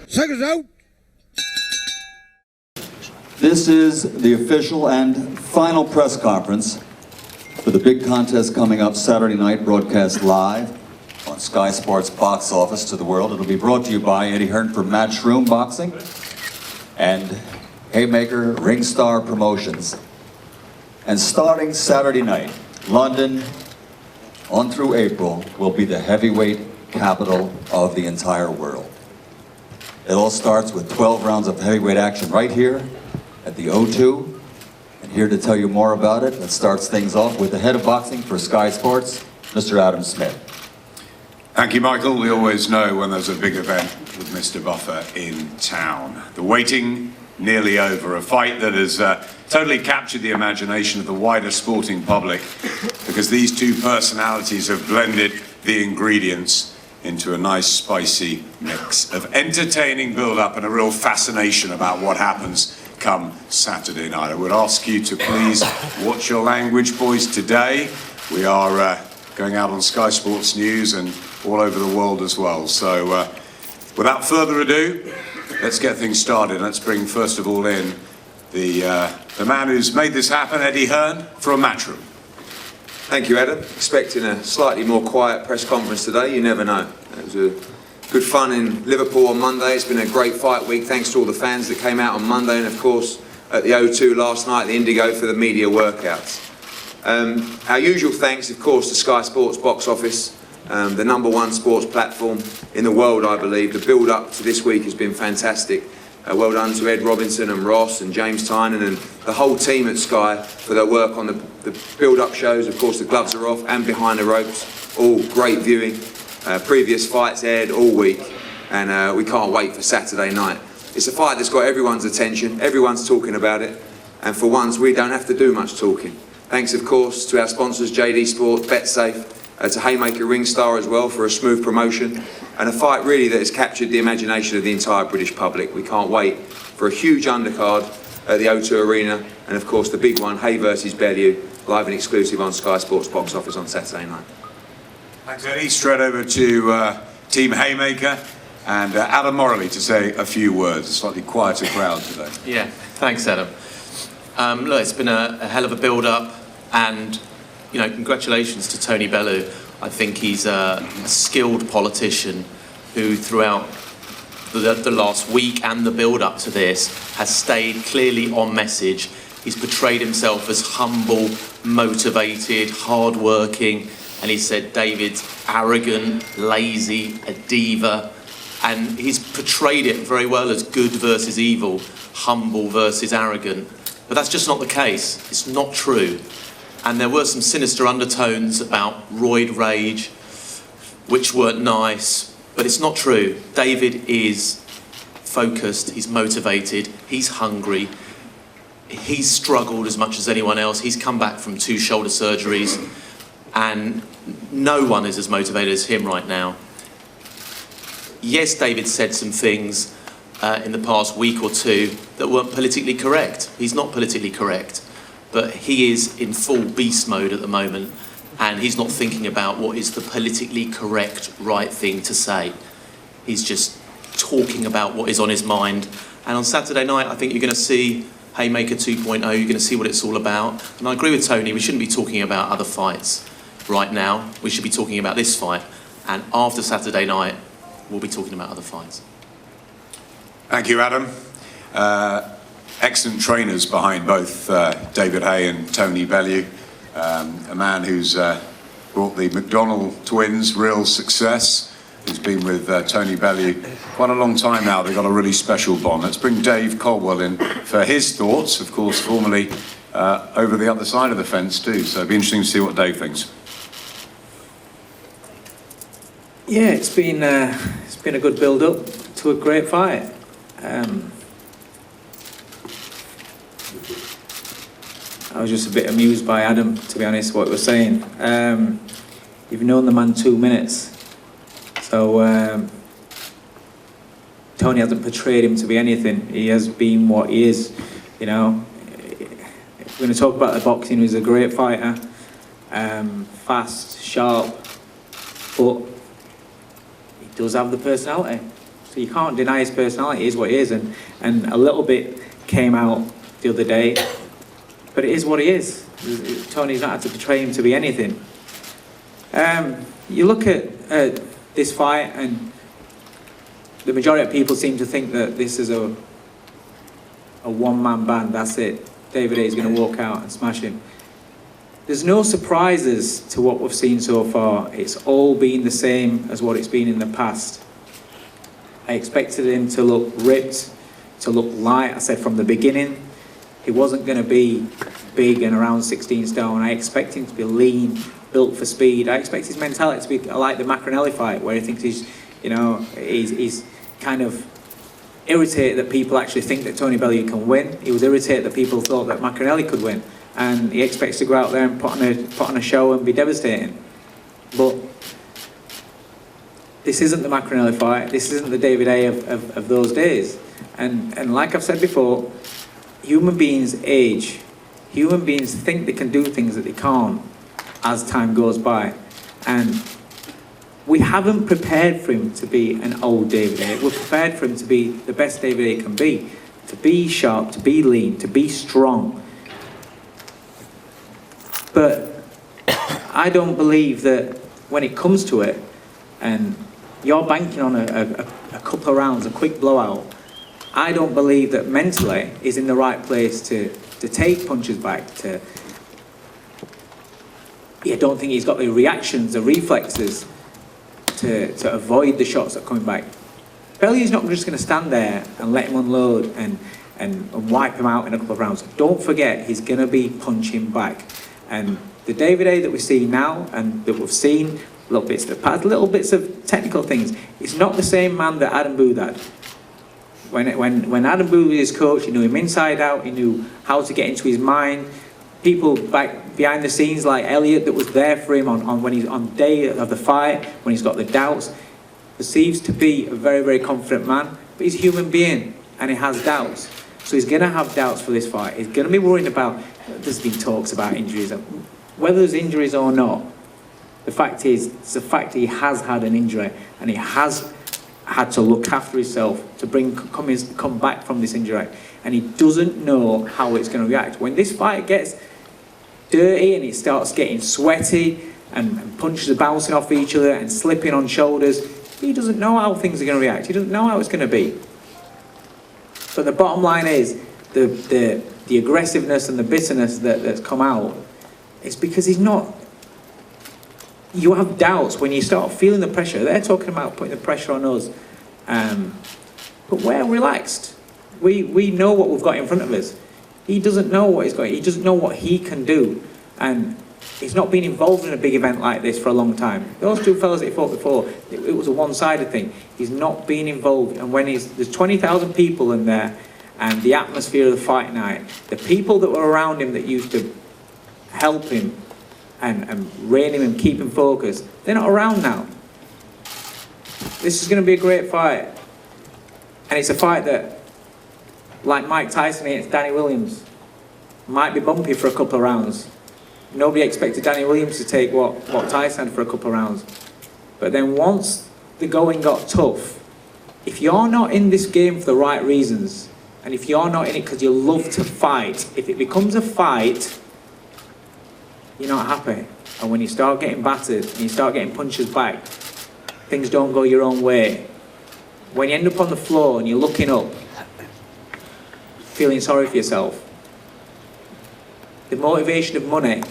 Seconds out. This is the official and final press conference for the big contest coming up Saturday night, broadcast live on Sky Sports Box Office to the world. It'll be brought to you by Eddie Hearn for Matchroom Boxing and Haymaker Ring Star Promotions. And starting Saturday night, London on through April will be the heavyweight capital of the entire world. It all starts with 12 rounds of heavyweight action right here at the O2. And here to tell you more about it, that starts things off with the head of boxing for Sky Sports, Mr. Adam Smith. Thank you, Michael. We always know when there's a big event with Mr. Buffer in town. The waiting nearly over. A fight that has totally captured the imagination of the wider sporting public because these two personalities have blended the ingredients into a nice spicy mix of entertaining build-up and a real fascination about what happens come Saturday night. I would ask you to please watch your language, boys, today. We are going out on Sky Sports News and all over the world as well. So without further ado, let's get things started. Let's bring first of all in the man who's made this happen, Eddie Hearn, from Matchroom. Thank you, Adam. Expecting a slightly more quiet press conference today, you never know. It was a good fun in Liverpool on Monday. It's been a great fight week, thanks to all the fans that came out on Monday, and of course at the O2 last night, the Indigo, for the media workouts. Our usual thanks, of course, to Sky Sports Box Office, the #1 sports platform in the world, I believe. The build-up to this week has been fantastic. Well done to Ed Robinson and Ross and James Tynan and the whole team at Sky for their work on the build-up shows. Of course, the gloves are off and behind the ropes. All great viewing. Previous fights aired all week, and we can't wait for Saturday night. It's a fight that's got everyone's attention. Everyone's talking about it, and for once, we don't have to do much talking. Thanks, of course, to our sponsors, JD Sport, BetSafe, to Haymaker Ring Star as well for a smooth promotion, and a fight really that has captured the imagination of the entire British public. We can't wait for a huge undercard at the O2 Arena, and of course the big one, Haye versus Bellew, live and exclusive on Sky Sports Box Office on Saturday night. Thanks, Eddie. Straight over to Team Haymaker and Adam Morley to say a few words. A slightly quieter crowd today. Yeah, thanks, Adam. Look, it's been a hell of a build-up, and you know, congratulations to Tony Bellew. I think he's a skilled politician who, throughout the last week and the build-up to this, has stayed clearly on message. He's portrayed himself as humble, motivated, hard-working, and he said David's arrogant, lazy, a diva, and he's portrayed it very well as good versus evil, humble versus arrogant. But that's just not the case. It's not true. And there were some sinister undertones about roid rage, which weren't nice, but it's not true. David is focused, he's motivated, he's hungry, he's struggled as much as anyone else. He's come back from 2 shoulder surgeries, and no one is as motivated as him right now. Yes, David said some things in the past week or two that weren't politically correct. He's not politically correct. But he is in full beast mode at the moment, and he's not thinking about what is the politically correct right thing to say. He's just talking about what is on his mind. And on Saturday night, I think you're going to see Haymaker 2.0, you're going to see what it's all about. And I agree with Tony, we shouldn't be talking about other fights right now. We should be talking about this fight. And after Saturday night, we'll be talking about other fights. Thank you, Adam. Excellent trainers behind both David Haye and Tony Bellew. A man who's brought the McDonald twins real success. He's been with Tony Bellew quite a long time now. They've got a really special bond. Let's bring Dave Caldwell in for his thoughts, of course, formerly over the other side of the fence too. So it'll be interesting to see what Dave thinks. Yeah, it's been a good build-up to a great fight. I was just a bit amused by Adam, to be honest, what he was saying. You've known the man 2 minutes, so Tony hasn't portrayed him to be anything. He has been what he is, you know. If we're going to talk about the boxing, he's a great fighter, fast, sharp, but he does have the personality. So you can't deny his personality. It is what it is, and a little bit came out the other day, but it is what it is. Tony's not had to portray him to be anything. You look at this fight, and the majority of people seem to think that this is a one-man band. That's it. David Haye is going to walk out and smash him. There's no surprises to what we've seen so far. It's all been the same as what it's been in the past. I expected him to look ripped, to look light. I said from the beginning, he wasn't going to be big and around 16 stone. I expect him to be lean, built for speed. I expect his mentality to be like the Macronelli fight, where he thinks he's kind of irritated that people actually think that Tony Bellew can win. He was irritated that people thought that Macronelli could win. And he expects to go out there and put on a show and be devastating. But this isn't the Macronelli fight. This isn't the David Haye of those days. And like I've said before, human beings age. Human beings think they can do things that they can't as time goes by. And we haven't prepared for him to be an old David Haye. We're prepared for him to be the best David Haye can be. To be sharp, to be lean, to be strong. But I don't believe that when it comes to it, and you're banking on a couple of rounds, a quick blowout, I don't believe that mentally he's in the right place to take punches back. I don't think he's got the reactions, the reflexes to avoid the shots that are coming back. Bellew's not just going to stand there and let him unload and wipe him out in a couple of rounds. Don't forget, he's going to be punching back. And the David Haye that we see now and that we've seen, little bits of the past, little bits of technical things, it's not the same man that Adam Booth had. When Adam Booth was his coach, he knew him inside out, he knew how to get into his mind. People back behind the scenes like Elliot that was there for him when he's on day of the fight, when he's got the doubts, perceives to be a very, very confident man, but he's a human being and he has doubts. So he's going to have doubts for this fight. He's going to be worrying about, there's been talks about injuries. Whether there's injuries or not, the fact is, it's the fact he has had an injury and he has had to look after himself to come back from this injury. And he doesn't know how it's going to react. When this fight gets dirty and it starts getting sweaty and punches are bouncing off each other and slipping on shoulders, he doesn't know how things are going to react. He doesn't know how it's going to be. But the bottom line is, the aggressiveness and the bitterness that's come out, it's because he's not... You have doubts when you start feeling the pressure. They're talking about putting the pressure on us. But we're relaxed. We know what we've got in front of us. He doesn't know what he's got. He doesn't know what he can do. And he's not been involved in a big event like this for a long time. Those two fellas that he fought before, it was a one-sided thing. He's not been involved. And when there's 20,000 people in there, and the atmosphere of the fight night, the people that were around him that used to help him and rein him and keep him focused, they're not around now. This is going to be a great fight. And it's a fight that, like Mike Tyson against Danny Williams, might be bumpy for a couple of rounds. Nobody expected Danny Williams to take what Tyson had for a couple of rounds. But then once the going got tough, if you're not in this game for the right reasons, and if you're not in it because you love to fight, if it becomes a fight, you're not happy. And when you start getting battered and you start getting punches back, things don't go your own way. When you end up on the floor and you're looking up, feeling sorry for yourself, the motivation of money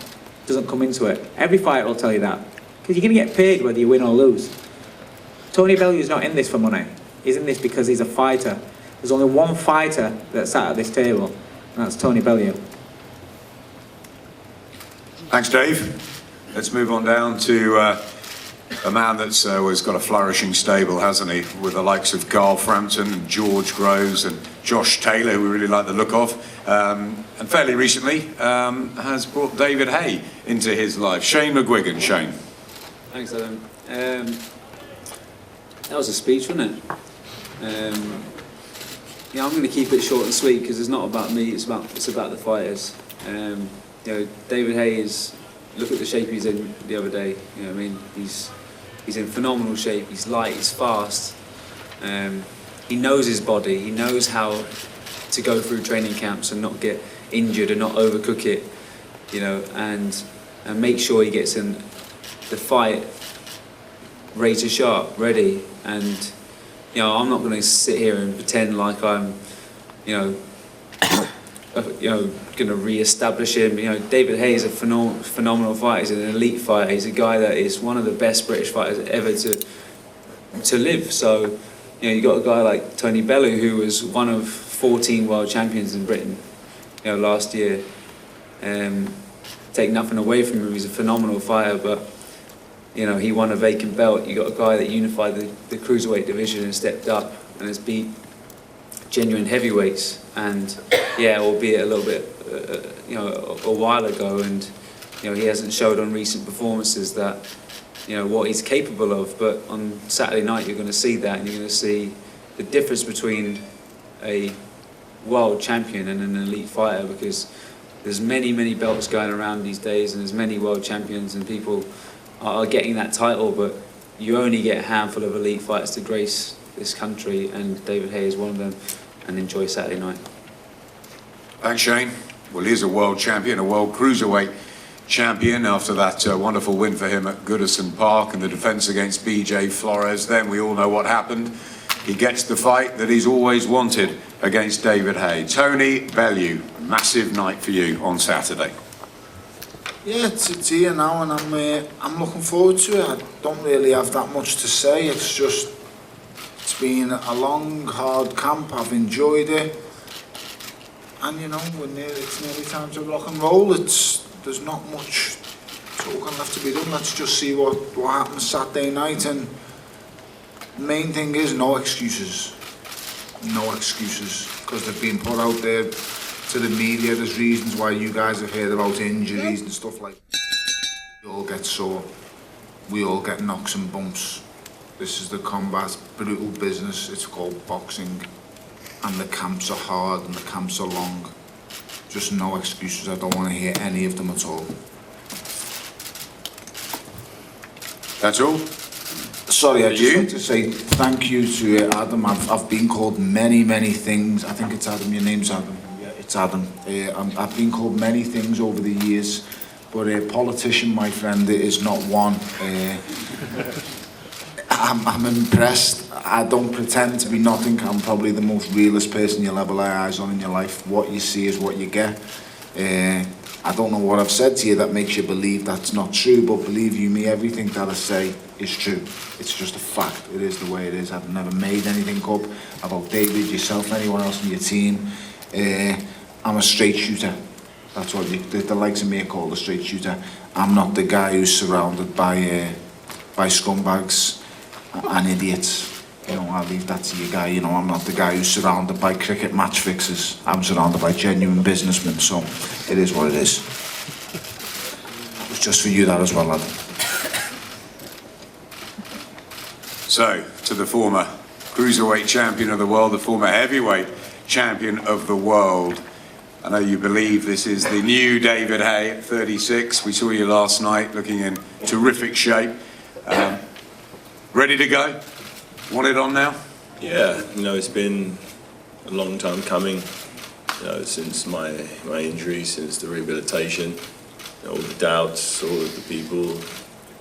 doesn't come into it. Every fighter will tell you that. Because you're going to get paid whether you win or lose. Tony Bellew is not in this for money. He's in this because he's a fighter. There's only one fighter that's sat at this table, and that's Tony Bellew. Thanks, Dave. Let's move on down to a man that's always got a flourishing stable, hasn't he? With the likes of Carl Frampton and George Groves and Josh Taylor, who we really like the look of. And fairly recently has brought David Haye into his life. Shane McGuigan. Shane. Thanks, Adam. That was a speech, wasn't it? Yeah, I'm going to keep it short and sweet because it's not about me. It's about the fighters. You know, David Haye is. Look at the shape he's in the other day. You know what I mean? He's in phenomenal shape. He's light. He's fast. he knows his body. He knows how to go through training camps and not get injured and not overcook it, you know, and make sure he gets in the fight razor sharp, ready. And you know, I'm not going to sit here and pretend like I'm, you know, going to re-establish him. You know, David Haye is a phenomenal fighter. He's an elite fighter. He's a guy that is one of the best British fighters ever to live. So, you know, you got a guy like Tony Bellew, who was one of 14 world champions in Britain, you know, last year. Take nothing away from him. He's a phenomenal fighter, but you know, he won a vacant belt. You got a guy that unified the cruiserweight division and stepped up and has beat genuine heavyweights. And yeah, albeit a little bit, you know, a while ago, and you know, he hasn't showed on recent performances that, you know, what he's capable of. But on Saturday night, you're going to see that, and you're going to see the difference between a world champion and an elite fighter, because there's many belts going around these days, and there's many world champions, and people are getting that title, but you only get a handful of elite fighters to grace this country, and David Haye is one of them. And enjoy Saturday night. Thanks, Shane. Well, he's a world champion, a world cruiserweight champion after that wonderful win for him at Goodison Park and the defence against BJ Flores. Then we all know what happened. He gets the fight that he's always wanted against David Haye. Tony Bellew, massive night for you on Saturday. Yeah, it's here now, and I'm looking forward to it. I don't really have that much to say. It's been a long, hard camp. I've enjoyed it, and you know, it's nearly time to rock and roll. There's not much talking left to be done. Let's just see what happens Saturday night. And the main thing is no excuses, because they've been put out there to the media. There's reasons why you guys have heard about injuries and stuff like that. We all get sore. We all get knocks and bumps. This is the combat, brutal business. It's called boxing, and the camps are hard and the camps are long. Just no excuses. I don't want to hear any of them at all. That's all? Sorry, I'd just like to say thank you to Adam. I've been called many things. I think it's Adam. Your name's Adam. Yeah, it's Adam. I've been called many things over the years, but a politician, my friend, is not one. I'm impressed. I don't pretend to be nothing. I'm probably the most realist person you'll ever lay eyes on in your life. What you see is what you get. I don't know what I've said to you that makes you believe that's not true, but believe you me, everything that I say is true. It's just a fact. It is the way it is. I've never made anything up about David, yourself, anyone else in your team. I'm a straight shooter. That's what the likes of me are called, a straight shooter. I'm not the guy who's surrounded by scumbags and idiots. You know, I'll leave that to you guy. You know, I'm not the guy who's surrounded by cricket match fixers. I'm surrounded by genuine businessmen, so it is what it is. It was just for you that as well, Adam. So, to the former cruiserweight champion of the world, the former heavyweight champion of the world. I know you believe this is the new David Haye at 36. We saw you last night looking in terrific shape. Ready to go? Want it on now? Yeah, you know, it's been a long time coming, you know, since my injury, since the rehabilitation, you know, all the doubts, all of the people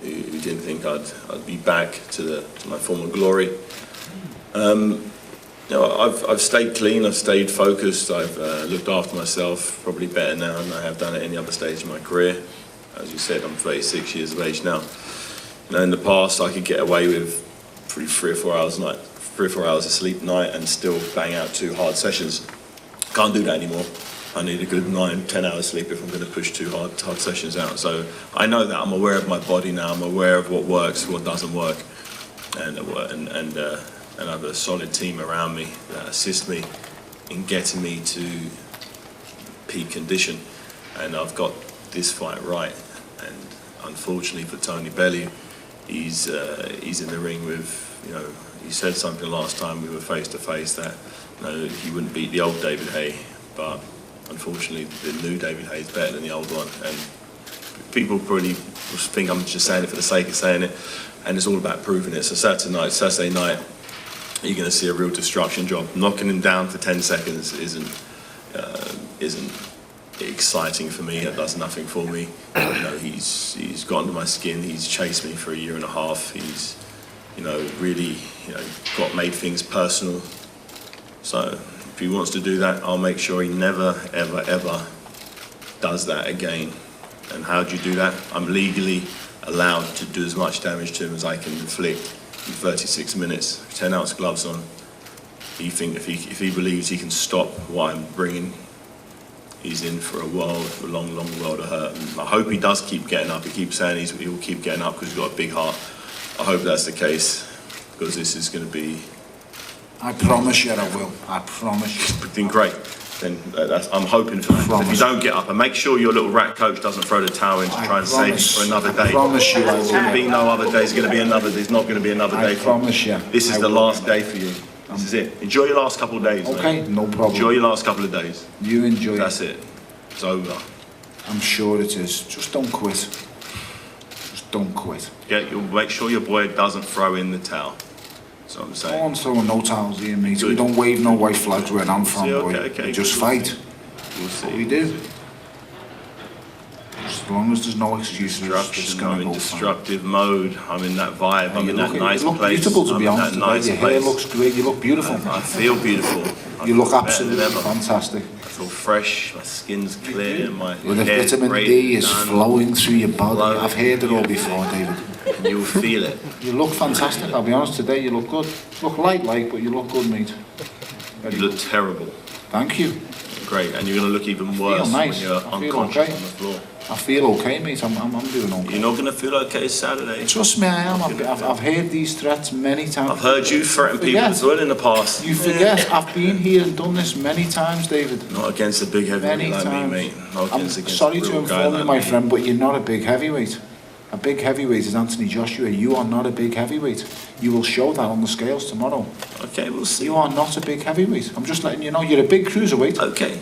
who didn't think I'd be back to my former glory. You know, I've stayed clean, I've stayed focused, I've looked after myself probably better now than I have done at any other stage in my career. As you said, I'm 36 years of age now. You know, in the past I could get away with probably 3 or 4 hours a night, 3 or 4 hours of sleep a night and still bang out 2 hard sessions. Can't do that anymore. I need a good 9, 10 hours sleep if I'm going to push 2 hard sessions out. So I know that. I'm aware of my body now. I'm aware of what works, what doesn't work, and I have a solid team around me that assist me in getting me to peak condition. And I've got this fight right. And unfortunately for Tony Bellew, he's in the ring with, you know, he said something last time we were face to face that, you know, he wouldn't beat the old David Haye, but unfortunately the new David Haye is better than the old one, and people probably think I'm just saying it for the sake of saying it, and it's all about proving it. So Saturday night you're going to see a real destruction job. Knocking him down for 10 seconds isn't exciting for me. It does nothing for me. You know, he's got under my skin. He's chased me for a year and a half. He's, you know, really, you know, made things personal. So if he wants to do that, I'll make sure he never, ever, ever does that again. And how do you do that? I'm legally allowed to do as much damage to him as I can inflict in 36 minutes, 10-ounce gloves on. If he believes he can stop what I'm bringing, he's in for a long, long world of hurt. And I hope he does keep getting up. He keeps saying he will keep getting up because he's got a big heart. I hope that's the case, because this is going to be... I promise you I will. I promise you. It's been great. Then I'm hoping for that. If you don't get up, and make sure your little rat coach doesn't throw the towel in to try and save you for another day. I promise you I There's going to be no other day. There's going to be another. There's not going to be another day. I promise you. This is the last day for you. This is it. Enjoy your last couple of days. Okay, mate. no problem. Enjoy your last couple of days. You enjoy. That's it. It's over. I'm sure it is. Just don't quit. Just don't quit. You'll make sure your boy doesn't throw in the towel. That's what I'm No saying. one's throwing no towels here, mate. Good. We don't wave no white flags where I'm from, See, boy. okay. We just fight. We'll see. What we do. As long as there's no excuses, it's Destruction. gonna I'm in go destructive mode. I'm in that vibe. I'm in that nice you look place. beautiful, to I'm be in honest. that nice Your hair place. looks great. You look beautiful. I feel beautiful. You look better than absolutely ever. fantastic. I feel fresh. My skin's clear. My Well, the hair's vitamin great, D is done. flowing through your body. Flowing. I've heard it all before, David. You'll feel it. You look fantastic. I'll be honest. Today you look good. Look light, but you look good, mate. Very You look good. terrible. Thank you. Great, and you're going to look even worse nice. when you're I feel unconscious okay. on the floor. I feel okay, mate. I'm doing okay. You're not going to feel okay Saturday. Trust me, I am. I've heard these threats many times. I've heard you threaten people Forget. as well in the past. You forget, I've been here and done this many times, David. Not against a big heavyweight Many like times. me, mate. Not I'm against sorry a to real guy inform you, like my me. friend, but you're not a big heavyweight. A big heavyweight is Anthony Joshua. You are not a big heavyweight. You will show that on the scales tomorrow. Okay, we'll see. You are not a big heavyweight. I'm just letting you know you're a big cruiserweight. Okay.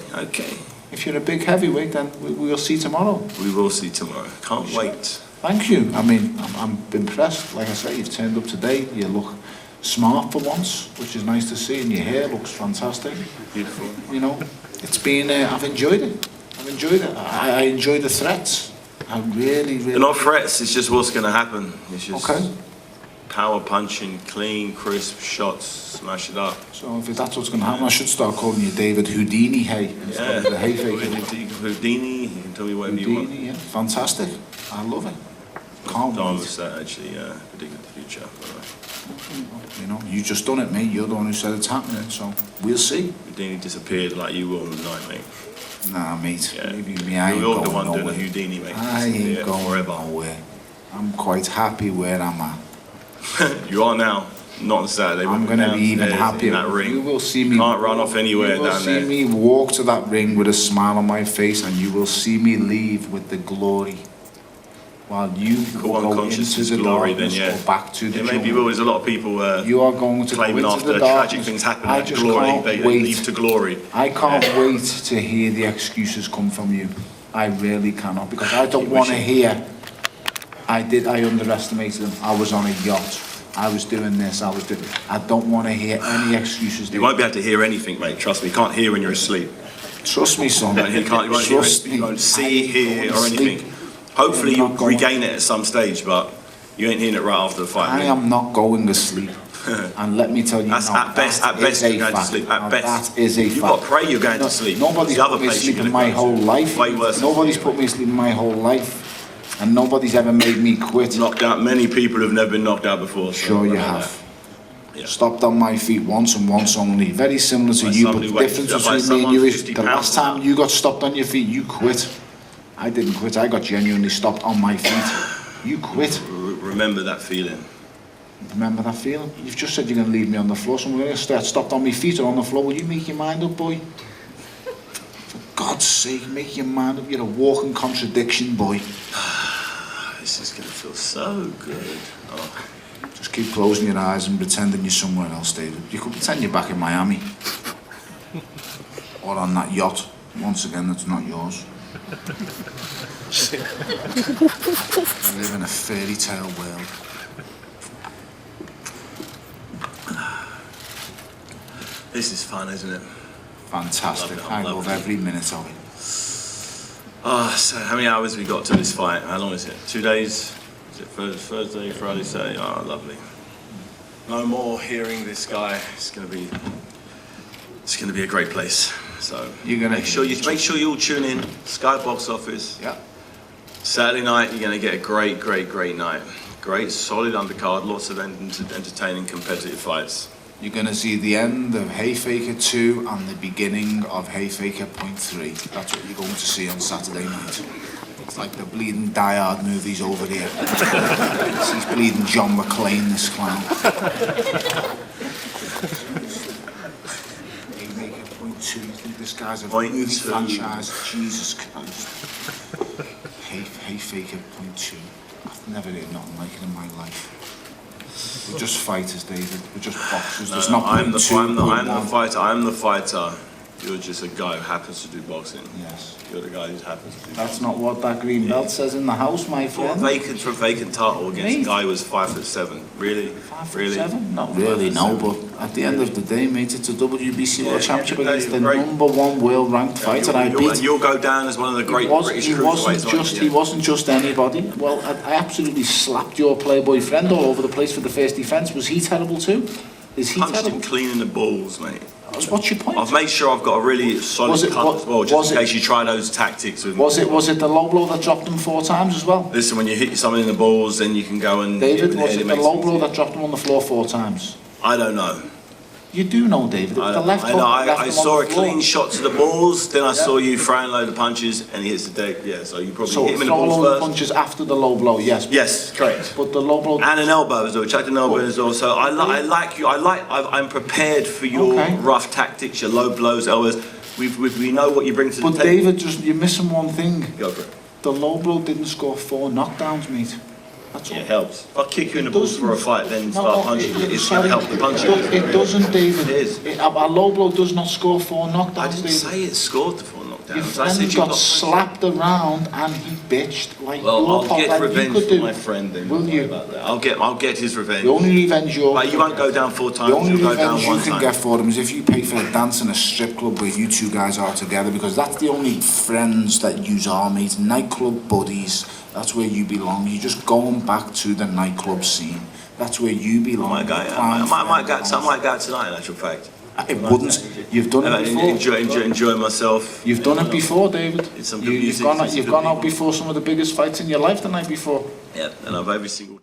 If you're a big heavyweight, then we'll see tomorrow. We will see tomorrow. Can't wait. Thank you. I mean, I'm impressed. Like I say, you've turned up today. You look smart for once, which is nice to see, and your hair looks fantastic. Beautiful. You know, it's been. I've enjoyed it. I enjoy the threats. I really. They're not threats, it's just what's going to happen. It's just Okay. power punching, clean, crisp shots, smash it up. So if that's what's going to happen, I should start calling you David Houdini Haye instead of the Haye fake. Houdini, you can tell me whatever you want. Houdini, yeah, fantastic. I love it. Can't Don wait. was actually predicted the future. By the way. You know, you just done it, mate. You're the one who said it's happening. So we'll see. Houdini disappeared like you will on the night, mate. Nah, mate. Yeah. Believe me, I ain't You're the going one doing the nowhere. Houdini, mate. I ain't Yeah, going forever. nowhere. I'm quite happy where I'm at. You are now, not on Saturday. I'm but going to be even downstairs happier. in that ring. You will see me. Can't run off anywhere You will down see there. me walk to that ring with a smile on my face, and you will see me leave with the glory. While you Call will go unconscious into is the glory, darkness then, yeah. or back to the Yeah, maybe jungle. there's a lot of people You are going to claiming go into after the tragic darkness. things happen, I that just glory, can't they wait. leave to glory. I can't wait to hear the excuses come from you. I really cannot, because I don't want to hear. I underestimated him. I was on a yacht. I was doing this. I don't want to hear any excuses. You won't be able to hear anything, mate. Trust me. You can't hear when you're asleep. Trust me, son. You won't Trust hear, you me. won't see, I hear, ain't or going to anything. sleep. Hopefully I'm you'll not going- regain it at some stage, but you ain't hearing it right after the fight. I mate. am not going to sleep. And let me tell you, That's now, at best that you're is going a to fact. sleep. Now, At best. that is a You've fact. got to pray you're going to sleep. Nobody's The other put me place asleep you're in gonna my go whole to. life. Way worse than Nobody's sleep, put me asleep in my whole life. And nobody's ever made me quit. Knocked out. Many people have never been knocked out before. So Sure you I know have. that. Yeah. Stopped on my feet once and once only. Very similar to By you, but somebody the weighs- difference by between me and someone you is 50 the last pounds. time you got stopped on your feet, you quit. I didn't quit. I got genuinely stopped on my feet. You quit. Remember that feeling. Remember that feeling? You've just said you're going to leave me on the floor, so I'm going to start stopped on my feet or on the floor. Will you make your mind up, boy? For God's sake, make your mind up. You're a walking contradiction, boy. This is going to feel so good. Oh. Just keep closing your eyes and pretending you're somewhere else, David. You could pretend you're back in Miami. Or on that yacht. Once again, that's not yours. You live in a fairy tale world. This is fun, isn't it? Fantastic. Love it, I love love it. every minute of it. So how many hours we got to this fight? How long is it? 2 days? Is it Thursday, Friday, Saturday? Oh, lovely. No more hearing this guy. It's gonna be a great place. So You're gonna make sure you all tune in. Sky Box Office. Yeah. Saturday night, you're gonna get a great night. Great, solid undercard, lots of entertaining, competitive fights. You're going to see the end of Haye Faker 2 and the beginning of Haye Faker .3. That's what you're going to see on Saturday night. It's like the bleeding Die Hard movies over here. He's bleeding John McClane, this clown. Haye Faker .2. You think this guy's a movie .2. franchise? Jesus Christ. Haye Faker .2. I've never heard nothing like it in my life. We're just fighters, David. We're just boxers. There's not I'm the .2. fighter. I'm the fighter. You're just a guy who happens to do boxing. Yes. You're the guy who happens to do That's not what that green belt says in the house, my For a friend. vacant title against Me? a guy who was 5'7". Really? 5'7"? Not really, no, but at the end of the day, mate, it's a WBC World Yeah, Championship yeah, against the great. #1 world ranked fighter I beat. You'll go down as one of the great British cruiserweights. He wasn't just anybody. Well, I absolutely slapped your Playboy friend all over the place for the first defence. Was he terrible too? Is he Punched him terrible? clean in the balls, mate. What's your point? I've made sure I've got a really solid Was it- cut as well, just was in it- case you try those tactics. With Was it the low blow that dropped him 4 times as well? Listen, when you hit someone in the balls, then you can go and... David, was head, it the makes low things blow easier. that dropped him on the floor 4 times? I don't know. You do know, David. It was the left hook that left I him saw on a the floor. clean shot to the balls, then I Yeah. saw you throwing a load of punches, and he hits the deck. Yeah, so you probably So hit him in the throw a balls load of first. punches after the low blow, yes. Yes, correct. But the low blow... And an elbow as well, checked an elbow as well. So I'm prepared for your Okay. rough tactics, your low blows, elbows. We know what you bring to the But table. David, you're missing one thing. Go for it. The low blow didn't score 4 knockdowns, mate. That's all. Yeah, it helps. If I kick you in the balls for a fight, then No, start punching you. It's going to help the punching. It doesn't, David. It is. A low blow does not score 4 knockdowns, I didn't David. say it scored the 4 knockdowns. Your I friend said you got slapped around and he bitched like Well, your I'll part get like you revenge could for do. my friend then. Will Don't worry you? about that. I'll get his revenge. The only revenge you're... But you won't go down 4 times. The only You'll go down revenge you 1 can time. get for them is if you pay for a dance in a strip club where you 2 guys are together, because that's the only friends that yous are, mate. Nightclub buddies. That's where you belong. You're just going back to the nightclub scene. That's where you belong. I might go tonight, in actual fact. It wouldn't. You've done it before. Enjoy myself. You've done it before, David. It's some good You've music, gone some out good before people. some of the biggest fights in your life the night before. Yeah, and I've every single